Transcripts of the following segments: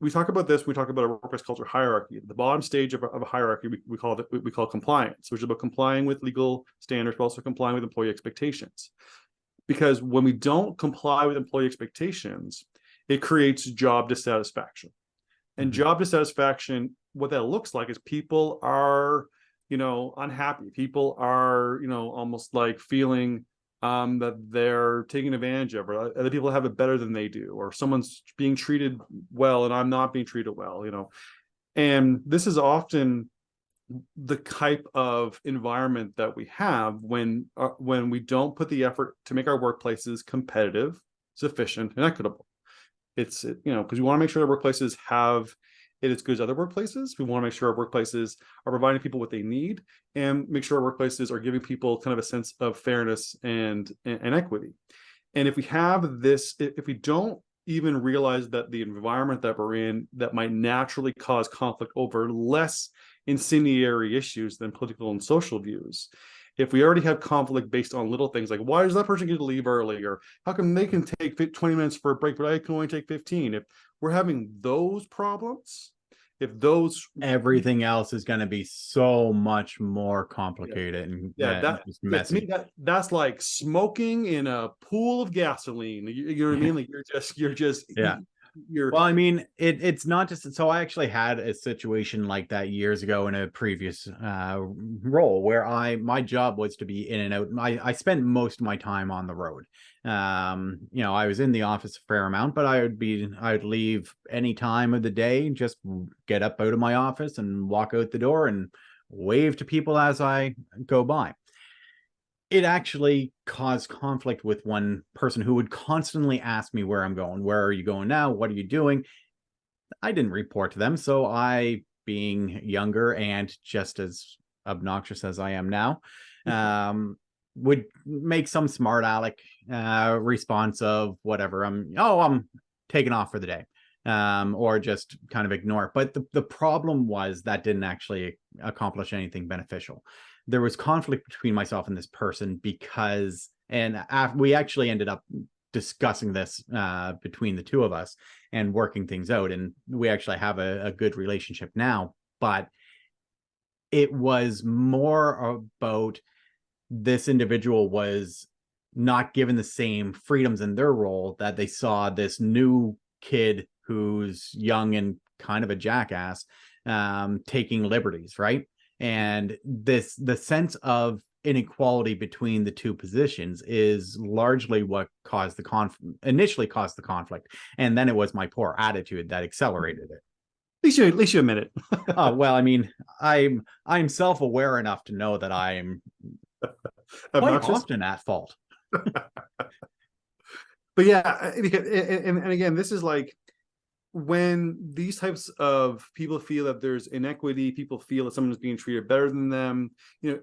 we talk about this. We talk about a workplace culture hierarchy. The bottom stage of a hierarchy, we call compliance, which is about complying with legal standards, but also complying with employee expectations. Because when we don't comply with employee expectations, it creates job dissatisfaction. And job dissatisfaction, what that looks like is people are, unhappy. People are, almost like feeling that they're taken advantage of, or other people have it better than they do, or someone's being treated well and I'm not being treated well, And this is often the type of environment that we have when we don't put the effort to make our workplaces competitive, sufficient, and equitable. It's because we want to make sure our workplaces have it as good as other workplaces. We want to make sure our workplaces are providing people what they need, and make sure our workplaces are giving people kind of a sense of fairness and equity. And if we have this, if we don't even realize that the environment that we're in that might naturally cause conflict over less incendiary issues than political and social views, if we already have conflict based on little things like, why does that person get to leave early, or how come they can take 20 minutes for a break but I can only take 15, if we're having those problems, everything else is going to be so much more complicated and just messy. To me, that's like smoking in a pool of gasoline. You know what I mean? Like you're just well, I mean, it's not just, so I actually had a situation like that years ago in a previous role where my job was to be in and out. I spent most of my time on the road. I was in the office a fair amount, but I'd leave any time of the day, just get up out of my office and walk out the door and wave to people as I go by. It actually caused conflict with one person who would constantly ask me where I'm going. Where are you going now? What are you doing? I didn't report to them. So I, being younger and just as obnoxious as I am now, would make some smart aleck response of whatever. I'm taking off for the day. Or just kind of ignore it. But the problem was that didn't actually accomplish anything beneficial. There was conflict between myself and this person because, we actually ended up discussing this between the two of us and working things out. And we actually have a good relationship now, but it was more about this individual was not given the same freedoms in their role that they saw this new kid who's young and kind of a jackass taking liberties, right? And the sense of inequality between the two positions is largely what caused initially caused the conflict, and then it was my poor attitude that accelerated it. At least you admit it. Oh, well, I mean, I'm self-aware enough to know that I'm quite often at fault. But yeah, and again, this is like, when these types of people feel that there's inequity, people feel that someone is being treated better than them, and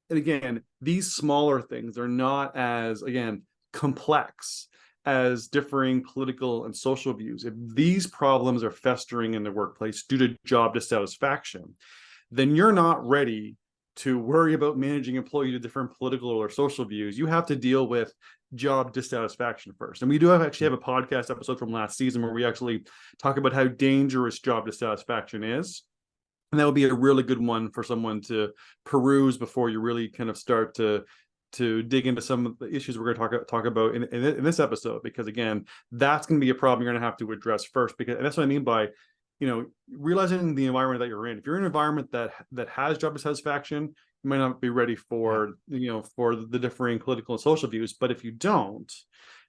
again, these smaller things are not as, again, complex as differing political and social views. If these problems are festering in the workplace due to job dissatisfaction, then you're not ready to worry about managing employees with different political or social views. You have to deal with job dissatisfaction first. And we do actually have a podcast episode from last season where we actually talk about how dangerous job dissatisfaction is. And that would be a really good one for someone to peruse before you really kind of start to dig into some of the issues we're going to talk about in this episode, because again, that's going to be a problem you're going to have to address first, because and that's what I mean by realizing the environment that you're in. If you're in an environment that has job dissatisfaction, you might not be ready for for the differing political and social views. But if you don't,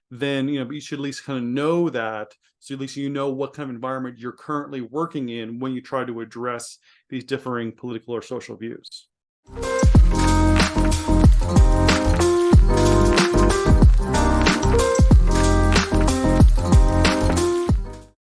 then you should at least kind of know that, so at least you know what kind of environment you're currently working in when you try to address these differing political or social views.